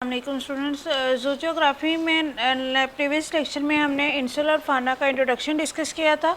अस्सलामुअलैकुम students. Zoology में previous lecture में हमने इंसुलर फाना का इंट्रोडक्शन डिस्कस किया था।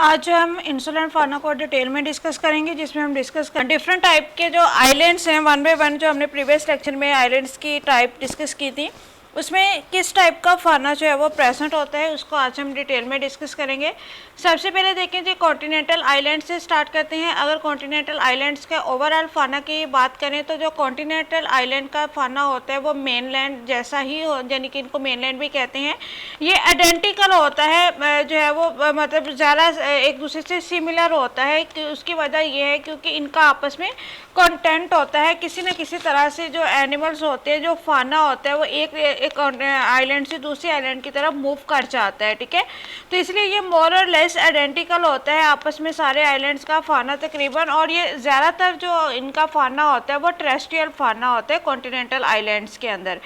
आज हम इंसुलर फाना को डिटेल में डिस्कस करेंगे, जिसमें हम डिस्कस कर डिफरेंट टाइप के जो आइलैंड्स हैं वन बाय वन। जो हमने प्रीवियस लेक्चर में आइलैंड्स की टाइप डिस्कस की थी, उसमें किस टाइप का फाना जो है वो प्रेजेंट होता है, उसको आज हम डिटेल में डिस्कस करेंगे। सबसे पहले देखें जी, कॉन्टिनेंटल आइलैंड से स्टार्ट करते हैं। अगर कॉन्टिनेंटल आइलैंड्स के ओवरऑल फाना की बात करें तो जो कॉन्टिनेंटल आइलैंड का फाना होता है वो मेनलैंड जैसा ही हो, यानी कि इनको मेनलैंड भी कहते हैं। ये आइडेंटिकल होता है, जो है वो मतलब ज़्यादा एक दूसरे से सिमिलर होता है। कि उसकी वजह ये है क्योंकि इनका आपस में कंटेंट होता है, किसी न किसी तरह से जो एनिमल्स होते हैं, जो फाना होता है वो एक आइलैंड से दूसरी आइलैंड की तरफ मूव कर जाता है। ठीक है, तो इसलिए ये मोर और लेस आइडेंटिकल होता है आपस में सारे आइलैंड्स का फाना तकरीबन। और ये ज़्यादातर जो इनका फाना होता है वो टेरेस्ट्रियल फाना होता है कॉन्टिनेंटल आइलैंड्स के अंदर।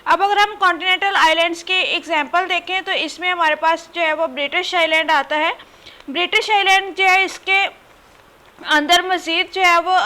अब अगर हम कॉन्टिनेंटल आइलैंड्स के एग्जाम्पल देखें तो इसमें हमारे पास जो है वो ब्रिटिश आइलैंड आता है। ब्रिटिश आइलैंड जो है, इसके अंदर मज़ीद जो है वो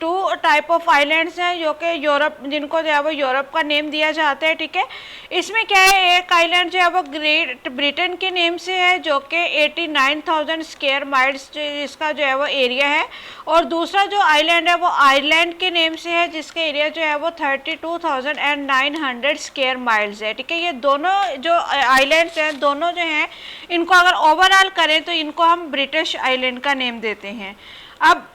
टू टाइप ऑफ आइलैंड्स हैं जो कि यूरोप, जिनको जो है वो यूरोप का नेम दिया जाता है। ठीक है, इसमें क्या है, एक आइलैंड जो है वो ग्रेट ब्रिटेन के नेम से है जो कि 89,000 स्क्वायर माइल्स इसका जो है वो एरिया है। और दूसरा जो आइलैंड है वो आयरलैंड के नेम से है, जिसका एरिया जो है वो 32,900 स्क्वायर माइल्स है। ठीक है, ये दोनों जो आइलैंड्स हैं, दोनों जो हैं, इनको अगर ओवरऑल करें तो इनको हम ब्रिटिश आइलैंड का नेम देते हैं। अब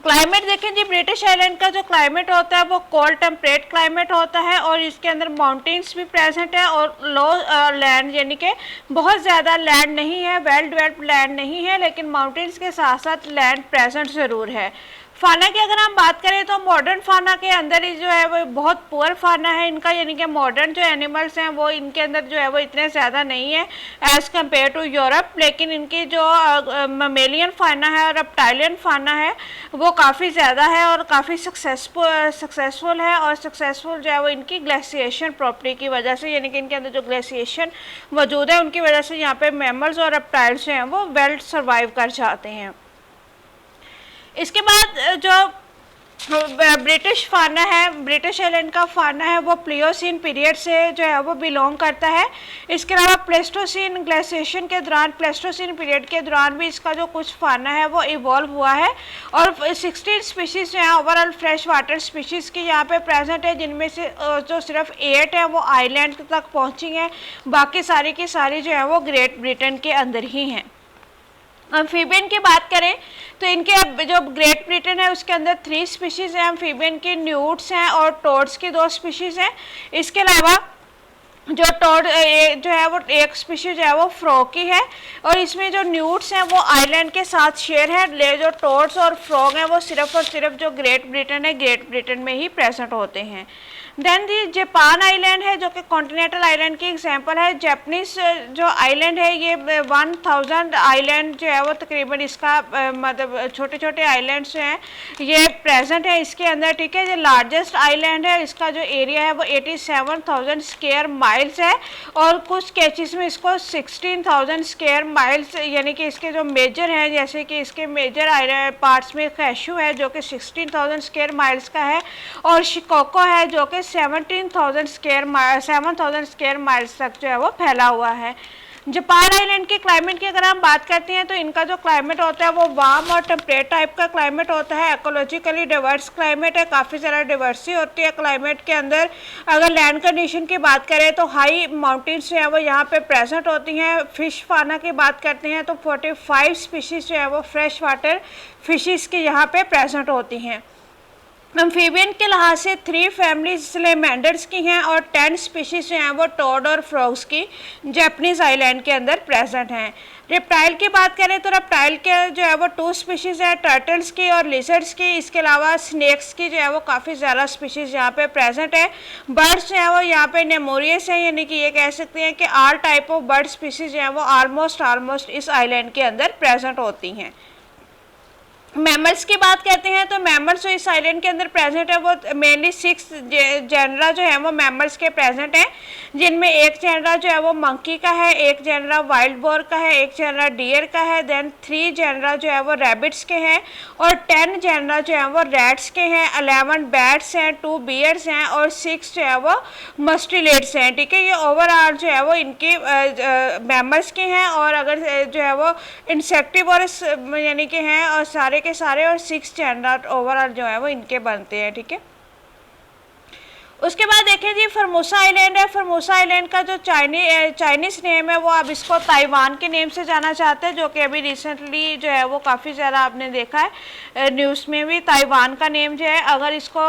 क्लाइमेट देखें जी, ब्रिटिश आइलैंड का जो क्लाइमेट होता है वो कोल्ड टेम्परेट क्लाइमेट होता है और इसके अंदर माउंटेन्स भी प्रेजेंट है और लो लैंड, यानी कि बहुत ज़्यादा लैंड नहीं है, वेल डेवलप्ड लैंड नहीं है, लेकिन माउंटेन्स के साथ साथ लैंड प्रेजेंट ज़रूर है। फाना की अगर हम बात करें तो मॉडर्न फाना के अंदर ही जो है वो बहुत पुअर फाना है इनका, यानी कि मॉडर्न जो एनिमल्स हैं वो इनके अंदर जो है वो इतने ज़्यादा नहीं है एज़ कम्पेयर टू यूरोप। लेकिन इनकी जो ममेलियन फाना है और रेप्टाइलियन फाना है वो काफ़ी ज़्यादा है और काफ़ी सक्सेसफुल है। और सक्सेसफुल जो है वो इनकी ग्लेशिएशन प्रॉपर्टी की वजह से, यानी कि इनके अंदर जो ग्लेशिएशन मौजूद है उनकी वजह से यहाँ पे मैमल्स और रेप्टाइल्स जो हैं वो वेल सर्वाइव कर जाते हैं। इसके बाद जो ब्रिटिश फाना है, ब्रिटिश आइलैंड का फाना है वो प्लियोसीन पीरियड से जो है वो बिलोंग करता है। इसके अलावा प्लेस्टोसीन ग्लेशिएशन के दौरान, प्लेस्टोसीन पीरियड के दौरान भी इसका जो कुछ फाना है वो इवॉल्व हुआ है। और 16 स्पीशीज़ जो हैं ओवरऑल फ्रेश वाटर स्पीशीज़ की यहाँ पे प्रेजेंट है, जिनमें से जो सिर्फ 8 है वो आइलैंड तक पहुँची हैं, बाकी सारी की सारी जो है वो ग्रेट ब्रिटेन के अंदर ही हैं। एम्फीबियन की बात करें तो इनके अब जो ग्रेट ब्रिटेन है उसके अंदर 3 स्पीशीज़ हैं एम्फीबियन की, न्यूट्स हैं और टोड्स की 2 स्पीशीज़ हैं। इसके अलावा जो टोड जो है वो एक स्पीशीज जो है वो फ्रॉग की है और इसमें जो न्यूट्स हैं वो आइलैंड के साथ शेयर है। ले जो टोड्स और फ्रॉग हैं वो सिर्फ और सिर्फ जो ग्रेट ब्रिटेन है, ग्रेट ब्रिटेन में ही प्रेजेंट होते हैं। देन दी जापान आइलैंड है जो कि कॉन्टिनेंटल आइलैंड की एग्जांपल है। जापानीज जो आइलैंड है ये 1000 आइलैंड जो है वो तकरीबन इसका मतलब छोटे छोटे आइलैंड्स हैं ये प्रेजेंट है इसके अंदर। ठीक है, ये लार्जेस्ट आइलैंड है, इसका जो एरिया है वो 87,000 स्क्वायर माइल्स है और कुछ केसेस में इसको 16,000 स्क्वायर माइल्स, यानी कि इसके जो मेजर हैं, जैसे कि इसके मेजर पार्ट्स में कैशू है जो कि 16,000 स्क्वायर माइल्स का है और शिकोको है जो कि 7,000 स्क्वायर माइल्स तक जो है वो फैला हुआ है। जापान आइलैंड के क्लाइमेट की अगर हम बात करते हैं तो इनका जो क्लाइमेट होता है वो वार्म और टेम्परेट टाइप का क्लाइमेट होता है। इकोलॉजिकली डिवर्स क्लाइमेट है, काफ़ी ज़्यादा डिवर्सिटी होती है क्लाइमेट के अंदर। अगर लैंड कंडीशन की बात करें तो हाई माउंटेन्स जो है वो यहाँ पे प्रेजेंट होती हैं। फ़िश फाना की बात करते हैं तो 45 स्पीशीज़ जो है वो फ्रेश वाटर फिशेज़ के यहाँ पे प्रेजेंट होती हैं। एम्फीबियन के लिहाज से 3 फैमिलीज सलेमेंडर्स की हैं और 10 स्पीशीज़ जो हैं वो टोड और फ्रॉग्स की जापानीज आइलैंड के अंदर प्रेजेंट हैं। रेप्टाइल की बात करें तो रेप्टाइल के जो है वो 2 स्पीशीज़ है, टर्टल्स की और लिजर्ड्स की। इसके अलावा स्नेक्स की जो है वो काफ़ी ज़्यादा स्पीशीज़ यहाँ पे प्रेजेंट है। बर्ड्स जो है वो यहाँ पे नेमोरियस है, यानी कि ये कह सकते हैं कि all type of bird species जो है वो ऑलमोस्ट इस आइलैंड के अंदर प्रेजेंट होती हैं। मैमल्स की बात करते हैं तो मैमल्स जो इस आइलैंड के अंदर प्रेजेंट है वो मेनली 6 जेनरा जो है वो मैमल्स के प्रेजेंट हैं, जिनमें एक जेनरा जो है वो मंकी का है, एक जेनरा वाइल्ड बोर का है, एक जेनरा डियर का है, देन 3 जेनरा जो है वो रैबिट्स के हैं और 10 जेनरा जो है वो रैट्स के हैं, 11 बैट्स हैं, 2 बियर्स हैं और 6 जो है वो मस्टिलेट्स हैं। ठीक है, ये ओवरऑल जो है वो इनके मैमल्स के हैं और अगर जो है वो इंसेक्टिवोरस यानी कि हैं और सारे के सारे और 6 जेनरा ओवरऑल जो है वो इनके बनते हैं। ठीक है, उसके बाद देखें जी फॉर्मोसा आइलैंड है। फॉर्मोसा आइलैंड का जो चाइनीज़ नेम है वो आप इसको ताइवान के नेम से जाना चाहते हैं, जो कि अभी रिसेंटली जो है वो काफ़ी ज़्यादा आपने देखा है न्यूज़ में भी ताइवान का नेम जो है, अगर इसको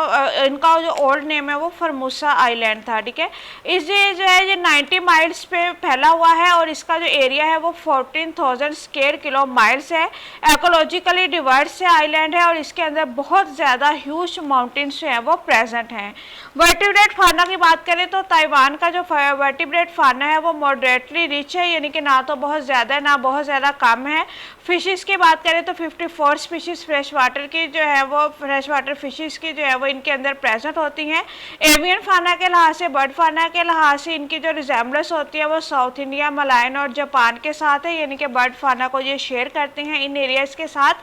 इनका जो ओल्ड नेम है वो फॉर्मोसा आइलैंड था। ठीक है, इस जो है ये 90 माइल्स पे फैला हुआ है और इसका जो एरिया है वो 14,000 स्क्वायर किलो माइल्स है। एकोलॉजिकली डिवर्स से आइलैंड है और इसके अंदर बहुत ज़्यादा ह्यूज माउंटेन्स जो है वो प्रेजेंट हैं। वर्टिब्रेट फाना की बात करें तो ताइवान का जो वर्टिब्रेट फाना है वो मॉडरेटली रिच है, यानी कि ना तो बहुत ज़्यादा है ना बहुत ज़्यादा कम है। फिशेस की बात करें तो 54 स्पीशीज़ फ्रेश वाटर की जो है वो फ्रेश वाटर फिशेस की जो है वो इनके अंदर प्रेजेंट होती हैं। एवियन फाना के लिहाज से, बर्ड फाना के लिहाज से इनकी जो रिजेम्बलेंस होती है वो साउथ इंडिया, मलायन और जापान के साथ है, यानी कि बर्ड फाना को ये शेयर करते हैं इन एरियाज़ के साथ।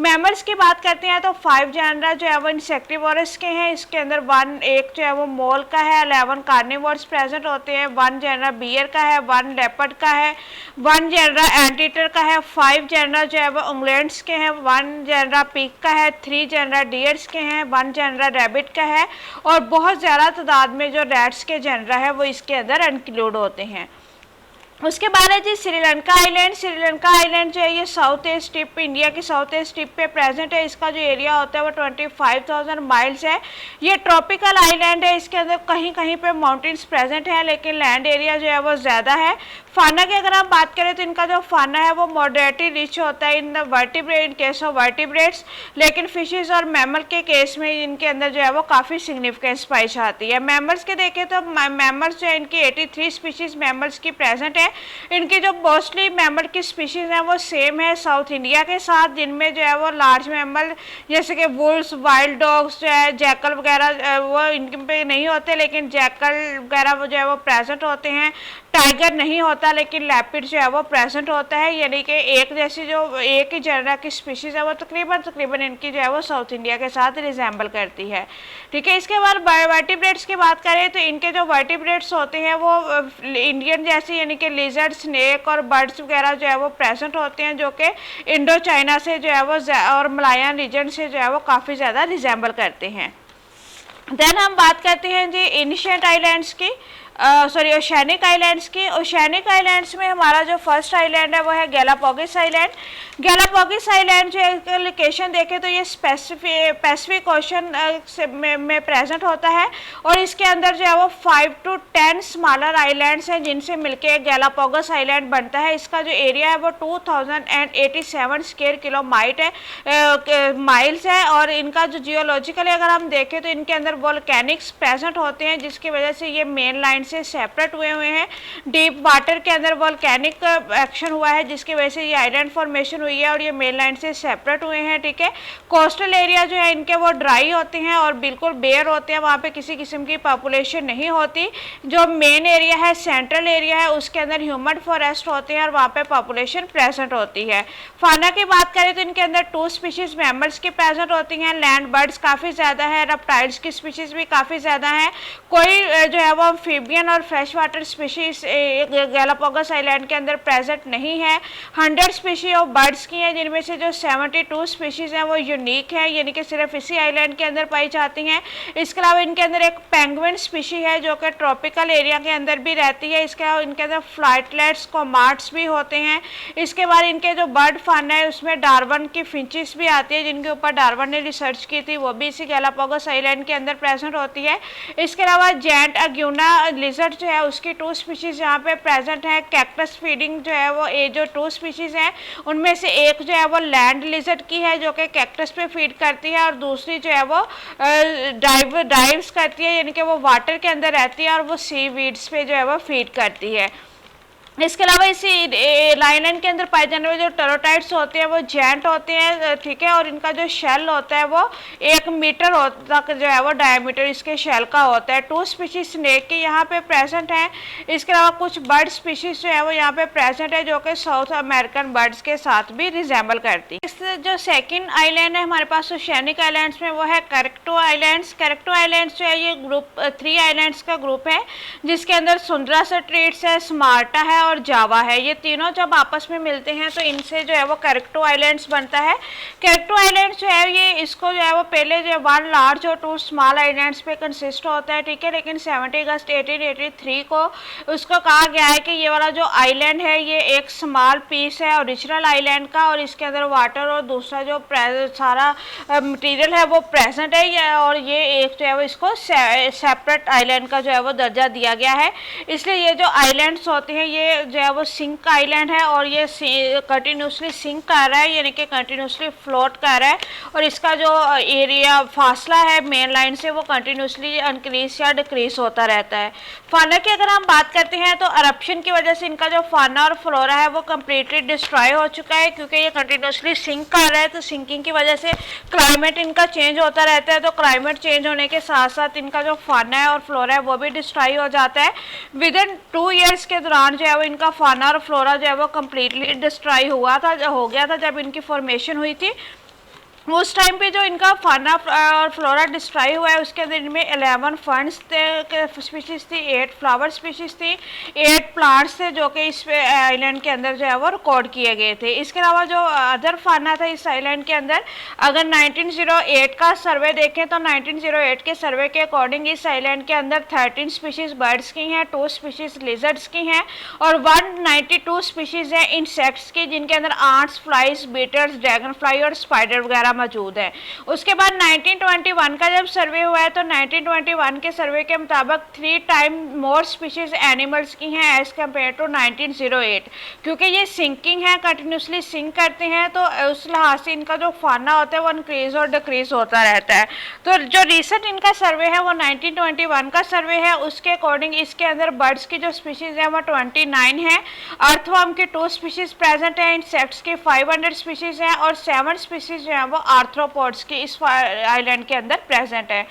मैमल्स की बात करते हैं तो 5 जानरा जो है वो इंसेक्टिवोरस के हैं, इसके अंदर एक जो है वो मोल का है, 11 कार्निवोर्स प्रेजेंट होते हैं, 1 जेनरा बियर का है, 1 लेपर्ड का है, 1 जेनरा एंटीटर का है, 5 जेनरा जो है वो इंग्लैंड्स के हैं, 1 जेनरा पिग का है, 3 जेनरा डियर्स के हैं, 1 जेनरा रैबिट का है और बहुत ज़्यादा तादाद में जो रैट्स के जेनरा है वो इसके अंदर इंक्लूड होते हैं। उसके बाद है जी श्रीलंका आइलैंड। श्रीलंका आइलैंड जो है ये साउथ ईस्ट टिप, इंडिया की साउथ ईस्ट टिप पे प्रेजेंट है। इसका जो एरिया होता है वो 25,000 माइल्स है। ये ट्रॉपिकल आइलैंड है, इसके अंदर कहीं कहीं पे माउंटेन्स प्रेजेंट हैं लेकिन लैंड एरिया जो है वो ज़्यादा है। फाना की अगर आप बात करें तो इनका जो फाना है वो मॉडरेटली रिच होता है in the vertebrate, in case of vertebrates, लेकिन फिशेज और मैमल के केस में इनके अंदर जो है वो काफ़ी सिग्निफिकेंस पाई जाती है। मैमल्स के देखें तो मैमल्स जो है इनकी 83 स्पीशीज़ मैमल्स की प्रेजेंट है। इनकी जो मोस्टली मैमल की स्पीशीज़ हैं वो सेम है साउथ इंडिया के साथ, जिनमें जो है वो लार्ज मैमल जैसे कि वुल्स, वाइल्ड डॉग्स जो है, जैकल वगैरह वो इनके पे नहीं होते, लेकिन जैकल वगैरह वो जो है वो प्रेजेंट होते हैं। टाइगर नहीं होता लेकिन लैपिड जो है वो प्रेजेंट होता है, यानी कि एक जैसी जो एक ही जनरा की स्पीशीज़ है वो तकरीबन इनकी जो है वो साउथ इंडिया के साथ रिजेंबल करती है। ठीक है, इसके बाद वर्टिब्रेट्स की बात करें तो इनके जो वर्टिब्रेट्स होते हैं वो इंडियन जैसे यानी कि लिजर्ड, स्नेक और बर्ड्स वगैरह जो है वो प्रेजेंट होते हैं, जो कि इंडो चाइना से जो है वो और मलायन रीजन से जो है वो काफ़ी ज़्यादा रिजेंबल करते हैं। देन हम बात करते हैं जी एशियंट आइलैंड्स की, ओशियानिक आइलैंड्स की। ओशियानिक आइलैंड्स में हमारा जो फर्स्ट आइलैंड है वो है गैलापागोस आइलैंड। गैलापागोस आइलैंड जो है लोकेशन देखें तो ये पैसिफिक ओशन में प्रेजेंट होता है और इसके अंदर जो है वो 5 to 10 स्मॉलर आइलैंड्स हैं जिनसे मिलके गैलापागोस आइलैंड बनता है। इसका जो एरिया है वो 2087 स्क्वायर किलो माइल्स है और इनका जो जियोलॉजिकली अगर हम देखें तो इनके अंदर वोल्केनिक्स प्रेजेंट होते हैं, जिसकी वजह से ये मेन लाइन से सेपरेट हुए हैं। डीप वाटर के अंदर वोल्केनिक एक्शन हुआ है जिसकी वजह से ये आइलैंड फॉर्मेशन हुई है और ये मेन लाइन से सेपरेट हुए हैं। ठीक है, कोस्टल एरिया जो है इनके वो ड्राई होते हैं और बिल्कुल बेयर होते हैं, वहाँ पे किसी किस्म की पॉपुलेशन नहीं होती। जो मेन एरिया है, सेंट्रल एरिया है, उसके अंदर ह्यूमन फॉरेस्ट होते हैं और वहाँ पे पॉपुलेशन प्रेजेंट होती है। फाना की बात करें तो इनके अंदर 2 स्पीशीज़ मैमल्स की प्रेजेंट होती हैं, लैंड बर्ड्स काफ़ी ज़्यादा है, रेप्टाइल्स की स्पीशीज़ भी काफ़ी ज़्यादा है। कोई जो है वो एम्फीबियन और fresh water species Galapagos island के अंदर प्रेजेंट नहीं है। 100 स्पीशीज ऑफ बर्ड्स की हैं, जिनमें से जो 72 स्पीशीज़ हैं वो यूनिक है, यानी कि सिर्फ इसी आइलैंड के अंदर पाई जाती हैं। इसके अलावा इनके अंदर एक पेंगुइन स्पीशी है जो कि ट्रॉपिकल एरिया के अंदर भी रहती है। इसके अलावा इनके अंदर फ्लाइटलेट्स, कोमाट्स भी होते हैं। इसके बाद इनके जो बर्ड फाना है उसमें डार्विन की फिंचेस भी आती है, जिनके ऊपर डार्विन ने रिसर्च की थी, वो भी इसी गैलापागोस आइलैंड के अंदर प्रेजेंट होती है। इसके अलावा जेंट अग्यूना लिजर्ड जो है उसकी 2 स्पीशीज़ यहाँ पे प्रेजेंट है। कैक्टस फीडिंग जो है वो ये जो 2 स्पीशीज़ हैं उनमें से एक जो है वो लैंड लिजर्ड की है जो कि कैक्टस पे फीड करती है और दूसरी जो है वो डाइव्स करती है, यानी कि वो वाटर के अंदर रहती है और वो सी वीड्स पे जो है वो फीड करती है। इसके अलावा इसी लाइनन के अंदर पाए जाने वाले जो टेरोटाइट्स होते हैं वो जेंट होते हैं, ठीक है, और इनका जो शेल होता है वो 1 मीटर तक जो है वो डायमीटर इसके शेल का होता है। 2 स्पीशीज स्नेक के यहाँ पे प्रेजेंट हैं। इसके अलावा कुछ बर्ड स्पीशीज जो है वो यहाँ पे प्रेजेंट है जो कि साउथ अमेरिकन बर्ड्स के साथ भी रिजेंबल करती है। इस जो सेकेंड आइलैंड है हमारे पास ओशियानिक आइलैंड्स में वो है कैरेक्टो आइलैंड्स। कैरेक्टो आइलैंड्स जो है ये ग्रुप 3 आइलैंड्स का ग्रुप है जिसके अंदर सुंदरा स्ट्रेट्स है, स्मार्टा है और जावा है। ये तीनों जब आपस में मिलते हैं तो इनसे जो है वो कैरेक्टो आइलैंड्स बनता है। कैरेक्टो आइलैंड्स जो है ये इसको जो है वो पहले जो 1 लार्ज और 2 स्मॉल आइलैंड्स पे कंसिस्ट होता है, ठीक है, लेकिन 70 अगस्त 1883 को उसको कहा गया है कि ये वाला जो आइलैंड है ये एक स्मॉल पीस है ओरिजिनल आइलैंड का और इसके अंदर वाटर और दूसरा जो सारा मटेरियल है वो प्रेजेंट है और ये एक जो है वो इसको सेपरेट आइलैंड का जो है वो दर्जा दिया गया है। इसलिए ये जो आइलैंड्स होते हैं ये जो है वो सिंक आइलैंड है और ये कंटिन्यूसली सिंक कर रहा है, यानी कि कंटिन्यूसली फ्लोट कर रहा है और इसका जो एरिया फासला है मेन लाइन से वो कंटिन्यूसली इंक्रीज या डिक्रीज होता रहता है। फाना की अगर हम बात करते हैं तो अरप्शन की वजह से इनका जो फाना और फ्लोरा है वो कम्प्लीटली डिस्ट्रॉय हो चुका है क्योंकि ये कंटिन्यूसली सिंक कर रहा है। तो सिंकिंग की वजह से क्लाइमेट इनका चेंज होता रहता है, तो क्लाइमेट चेंज होने के साथ साथ इनका जो फाना है और फ्लोरा है वो भी डिस्ट्रॉय हो जाता है। विदिन 2 ईयर्स के दौरान जो है वो इनका फाना और फ्लोरा जो है वो कम्प्लीटली डिस्ट्रॉय हो गया था जब इनकी फॉर्मेशन हुई थी। उस टाइम पे जो इनका फाना और फ्लोरा डिस्ट्रॉय हुआ है उसके अंदर इनमें 11 फंड्स स्पीशीज़ थी, 8 फ्लावर स्पीशीज़ थी, 8 प्लांट्स थे जो कि इस आइलैंड के अंदर जो है वो रिकॉर्ड किए गए थे। इसके अलावा जो अदर फाना था इस आइलैंड के अंदर, अगर 1908 का सर्वे देखें तो 1908 के सर्वे के अकॉर्डिंग इस आइलैंड के अंदर 13 स्पीशीज़ बर्ड्स की हैं, 2 स्पीशीज़ लिजर्ड्स की हैं और 192 स्पीशीज़ हैं इंसेक्ट्स की जिनके अंदर ants, flies, beetles, dragonfly और स्पाइडर वगैरह मौजूद है। उसके बाद 1921 का जब सर्वे हुआ है तो 1921 के सर्वे के मुताबिक 3 टाइम मोर स्पीशीज एनिमल्स की हैं एज कम्पेयर टू 1908। क्योंकि ये सिंकिंग है, कंटिन्यूसली सिंक करते हैं तो उस लिहाज से इनका जो फाना होता है वो इंक्रीज और डिक्रीज होता रहता है। तो जो रिसेंट इनका सर्वे है वो 1921 का सर्वे है, उसके अकॉर्डिंग इसके अंदर बर्ड्स की जो स्पीशीज है वो 29 है, अर्थवर्म की 2 स्पीशीज प्रेजेंट है, इंसेक्ट्स की 500 स्पीशीज हैं और 7 स्पीशीज जो है वो आर्थ्रोपोड्स की इस आइलैंड के अंदर प्रेजेंट है।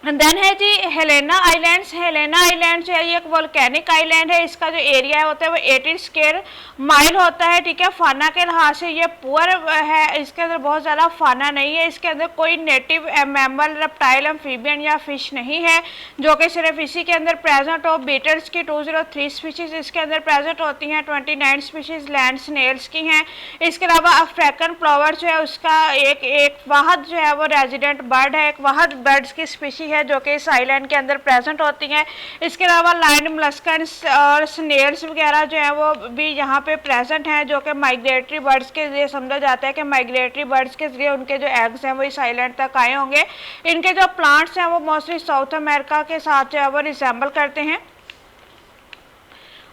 देन है जी हेलेना आइलैंड्स। हेलेना आइलैंड जो है ये एक वोल्केनिक आइलैंड है, इसका जो एरिया होता है वो 18 स्क्वायर माइल होता है, ठीक है। फाना के लिहाज से ये पुअर है, इसके अंदर बहुत ज़्यादा फाना नहीं है, इसके अंदर कोई नेटिव मैमल, रेप्टाइल, एम्फीबियन या फिश नहीं है जो कि सिर्फ इसी के अंदर प्रेजेंट हो। बीटल्स की 203 स्पीशीज़ इसके अंदर प्रेजेंट होती हैं, 29 स्पीशीज़ लैंड स्नेल्स की हैं। इसके अलावा अफ्रीकन प्लोवर जो है उसका एक वाहद जो है वो रेजिडेंट बर्ड है, एक वाहद बर्ड्स की स्पीशी है जो कि इस आइलैंड के अंदर प्रेजेंट होती हैं। इसके अलावा लाइन मलस्कन्स और स्नेल्स वगैरह जो है वो भी यहाँ पे प्रेजेंट हैं जो कि माइग्रेटरी बर्ड्स के जरिए समझा जाता है कि माइग्रेटरी बर्ड्स के जरिए उनके जो एग्स हैं वो इस आइलैंड तक आए होंगे। इनके जो प्लांट्स हैं वो मोस्टली साउथ अमेरिका के साथ जो है वो रिसेंबल करते हैं।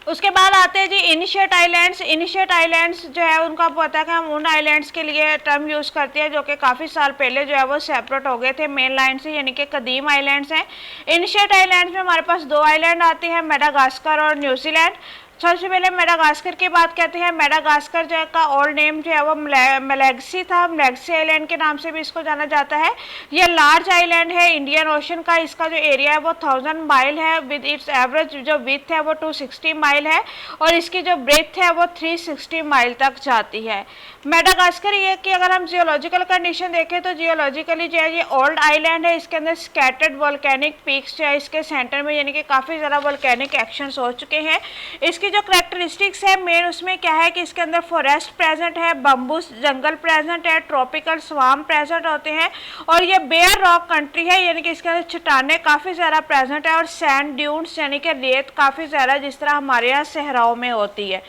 उसके बाद आते हैं जी इनिशिएट आइलैंड्स। इनिशिएट आइलैंड्स जो है उनका पता है कि हम उन आइलैंड्स के लिए टर्म यूज़ करते हैं जो कि काफ़ी साल पहले जो है वो सेपरेट हो गए थे मेन लाइन से, यानी कि कदीम आइलैंड्स हैं। इनिशिएट आइलैंड्स में हमारे पास 2 आइलैंड आते हैं, मेडागास्कर और न्यूजीलैंड। सबसे पहले मेडागास्कर की बात करते हैं। मेडागास्कर जो है का ओल्ड नेम जो है वो मलेग्सी था, मलेग्सी आइलैंड के नाम से भी इसको जाना जाता है। ये लार्ज आइलैंड है इंडियन ओशन का, इसका जो एरिया है वो 1000 माइल है, विद इट्स एवरेज जो विड्थ है वो 260 माइल है और इसकी जो ब्रेथ है वो 360 माइल तक जाती है। मेडागास्कर ये कि अगर हम जियोलॉजिकल कंडीशन देखें तो जियोलॉजिकली जो है ये ओल्ड आइलैंड है, इसके अंदर स्कैटर्ड वोल्केनिक पीक्स जो है इसके सेंटर में, यानी कि काफ़ी ज़्यादा वोल्केनिक एक्शंस हो चुके हैं। इसकी जो करेक्टरिस्टिक्स है मेन उसमें क्या है कि इसके अंदर फॉरेस्ट प्रेजेंट है, बम्बूस जंगल प्रेजेंट है, ट्रॉपिकल स्वाम प्रेजेंट होते हैं और ये बेयर रॉक कंट्री है, यानी कि इसके अंदर चट्टानें काफ़ी ज़्यादा प्रेजेंट है और सैंड ड्यून्स यानी कि रेत काफ़ी ज़्यादा जिस तरह हमारे यहाँ सहराओं में होती है।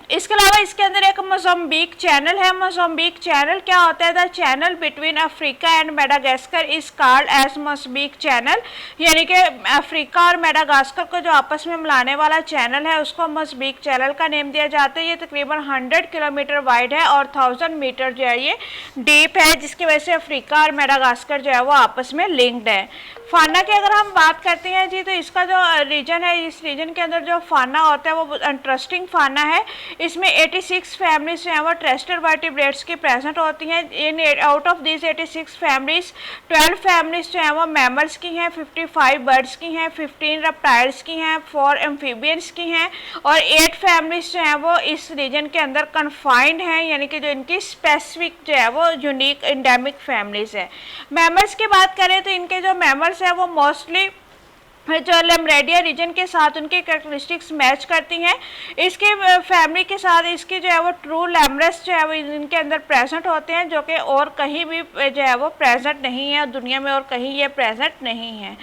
इसके अलावा इसके अंदर एक मोज़ाम्बिक चैनल है। मोज़ाम्बिक चैनल क्या होता है? The channel between Africa and Madagascar is called as Mozambique channel, यानी कि अफ्रीका और मेडागास्कर को जो आपस में मिलाने वाला चैनल है उसको मोज़ाम्बिक चैनल का नेम दिया जाता है। ये तकरीबन 100 किलोमीटर वाइड है और 1000 मीटर जो है ये डीप है, जिसकी वजह से अफ्रीका और मेडागास्कर जो है वो आपस में लिंक्ड है। फाना की अगर हम बात करते हैं जी, तो इसका जो रीजन है, इस रीजन के अंदर जो फाना होता है वो इंटरेस्टिंग फाना है। इसमें 86 फैमिलीज जो है वो टेरेस्ट्रियल वर्टिब्रेट्स की प्रेजेंट होती हैं। In out of this 86 families 12 families जो है वो मैमल्स की हैं, 55 बर्ड्स की हैं, 15 रेप्टाइल्स की हैं, 4 एम्फीबियंस की हैं और 8 फैमिलीज जो हैं वो इस रीजन के अंदर कन्फाइंड हैं, यानी कि जो इनकी स्पेसिफिक जो है वो यूनिक एंडेमिक फैमिलीज है। मैमल्स की बात करें तो इनके जो मैमल्स है वो मोस्टली जो लैम्ब्रेडिया रीजन के साथ उनकी कैरेक्टरिस्टिक्स मैच करती हैं। इसके फैमिली के साथ इसकी जो है वो ट्रू लैमरस जो है वो इनके अंदर प्रेजेंट होते हैं, जो कि और कहीं भी जो है वो प्रेजेंट नहीं है, दुनिया में और कहीं ये प्रेजेंट नहीं है।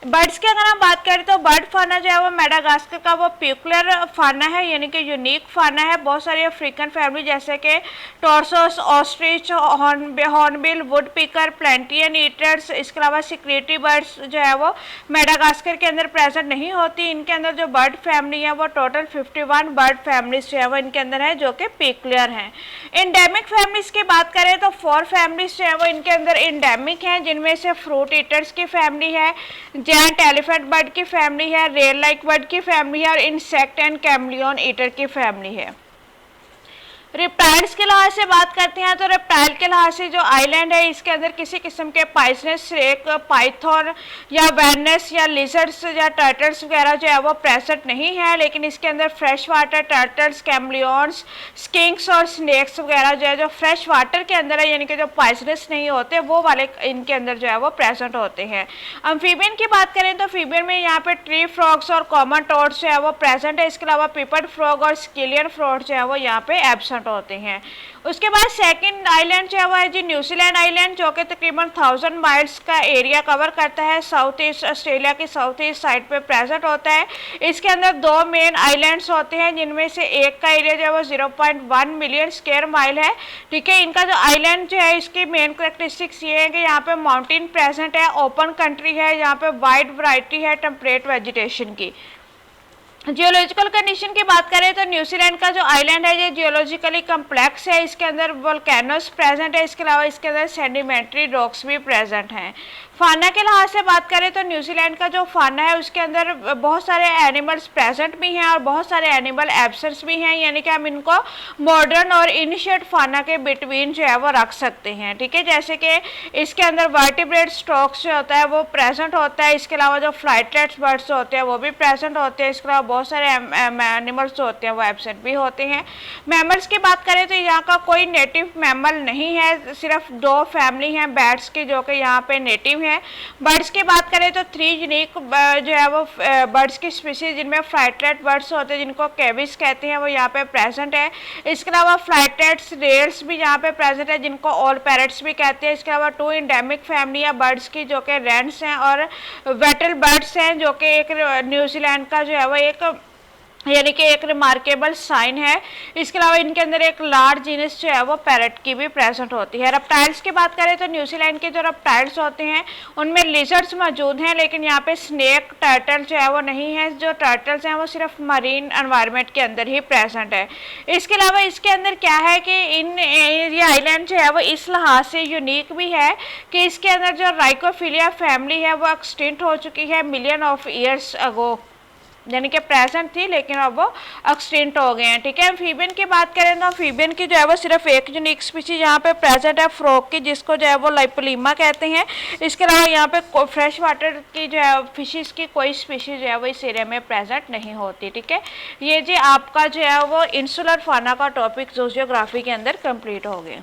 बर्ड्स की अगर हम बात करें तो बर्ड फाना जो है वो मेडागास्कर का वो प्यूक्लर फाना है, यानी कि यूनिक फाना है। बहुत सारी अफ्रीकन फैमिली जैसे कि turacos, ostrich, hornbill, woodpecker, plantain eaters, इसके अलावा सिक्रेटरी बर्ड्स जो है वो मेडागास्कर के अंदर प्रेजेंट नहीं होती। इनके अंदर जो बर्ड फैमिली है वो टोटल 51 बर्ड फैमिलीज जो है वो इनके अंदर है, जो कि प्यूक्लर हैं। इंडेमिक फैमिलीज की बात करें तो 4 फैमिलीज जो है वो इनके अंदर इंडेमिक हैं, जिनमें से फ्रूट ईटर्स की फैमिली है, जायंट एलिफेंट बर्ड की फैमिली है, रेल लाइक बर्ड की फैमिली है और इंसेक्ट एंड कैमलियन ईटर की फैमिली है। रेप्टाइल्स के लिहाज से बात करते हैं तो रेप्टाइल के लिहाज से जो आइलैंड है इसके अंदर किसी किस्म के पॉइजनस स्नेक, पाइथन या वेनस या लिजर्ड्स या टर्टल्स वगैरह जो है वो प्रेजेंट नहीं है, लेकिन इसके अंदर फ्रेश वाटर टर्टल्स, कैमलियंस, स्किंक्स और स्नेक्स वगैरह जो है जो फ्रेश वाटर के अंदर है, यानी कि जो पॉइजनस नहीं होते वो वाले इनके अंदर जो है वो प्रेजेंट होते हैं। अम्फीबियन की बात करें तो अम्फीबियन में यहाँ पे ट्री फ्रॉग्स और कॉमन टोड्स जो है वो प्रेजेंट है। इसके अलावा पिपर्ड फ्रॉग और स्किलियन फ्रॉग जो है वो यहाँ पे एब्सेंट होते हैं। उसके बाद सेकंड आइलैंड जो है वो है जी न्यूजीलैंड आइलैंड, जो कि तकरीबन 1000 माइल्स का एरिया कवर करता है, साउथ ईस्ट ऑस्ट्रेलिया की साउथ ईस्ट साइड पे प्रेजेंट होता है। इसके अंदर 2 मेन आइलैंड्स होते हैं, जिनमें से एक का एरिया जो है वो 0.1 मिलियन स्क्वायर माइल है। ठीक है, इनका जो आइलैंड जो है इसकी मेन कैरेक्टरिस्टिक्स ये है कि यहाँ पे माउंटेन प्रेजेंट है, ओपन कंट्री है, यहाँ पे वाइड वैरायटी है टेम्परेट वेजिटेशन की। जियोलॉजिकल कंडीशन की बात करें तो न्यूजीलैंड का जो आइलैंड है ये जियोलॉजिकली कम्प्लेक्स है, इसके अंदर वोल्केनोस प्रेजेंट है, इसके अलावा इसके अंदर सेडिमेंट्री रॉक्स भी प्रेजेंट हैं। फाना के लिहाज से बात करें तो न्यूजीलैंड का जो फाना है उसके अंदर बहुत सारे एनिमल्स प्रेजेंट भी हैं और बहुत सारे एनिमल एब्सेंट्स भी हैं, यानी कि हम इनको मॉडर्न और इनिशिएट फाना के बिटवीन जो है वो रख सकते हैं। ठीक है, जैसे कि इसके अंदर वर्टिब्रेट स्टॉक्स जो होता है वो प्रेजेंट होता है, इसके अलावा जो फ्लाइटेट्स बर्ड्स होते हैं वो भी प्रेजेंट होते हैं, इसके अलावा बहुत सारे एनिमल्स जो होते हैं वो एब्सेंट भी होते हैं। मैमल्स की बात करें तो यहाँ का कोई नेटिव मैमल नहीं है, सिर्फ 2 फैमिली हैं बैट्स की जो कि यहाँ पे नेटिव है। बर्ड्स की बात करें तो 3 यूनिक जो है वो बर्ड्स की स्पीशीज जिनमें फ्लाइटेट बर्ड्स होते हैं जिनको केविस कहते हैं वो यहाँ पे प्रेजेंट है। इसके अलावा फ्लाइटेट्स रेल्स भी यहाँ पे प्रेजेंट है जिनको ऑल पैरट्स भी कहते हैं। इसके अलावा 2 इंडेमिक फैमिली है बर्ड्स की जो कि रेंट्स हैं और वेटल बर्ड्स हैं, जो कि एक न्यूजीलैंड का जो है वो एक यानी कि एक रिमार्केबल साइन है। इसके अलावा इनके अंदर एक लार्ज जीनस जो है वो पैरट की भी प्रेजेंट होती है। रेप्टाइल्स की बात करें तो न्यूजीलैंड के जो रेप्टाइल्स होते हैं उनमें लिजर्ड्स मौजूद हैं, लेकिन यहाँ पे स्नेक टर्टल जो है वो नहीं है। जो टर्टल्स हैं वो सिर्फ मरीन एनवायरनमेंट के अंदर ही प्रेजेंट है। इसके अलावा इसके अंदर क्या है कि ये आइलैंड जो है वो इस लिहाज से यूनिक भी है कि इसके अंदर जो राइकोफिलिया फैमिली है वो एक्सटिंक्ट हो चुकी है मिलियन ऑफ ईयर्स अगो, यानी कि प्रेजेंट थी लेकिन अब वो एक्सटिंक्ट हो गए हैं। ठीक है, एम्फीबियन की बात करें तो एम्फीबियन की जो है वो सिर्फ एक यूनिक स्पीशीज यहाँ पे प्रेजेंट है, फ्रॉग की, जिसको जो है वो लाइपोलीमा कहते हैं। इसके अलावा यहाँ पे फ्रेश वाटर की जो है फिशेस की कोई स्पीशीज जो है वो इस एरिया में प्रेजेंट नहीं होती। ठीक है, ये जी आपका जो है वो इंसुलर फाना का टॉपिक जियोग्राफी के अंदर कंप्लीट हो गया।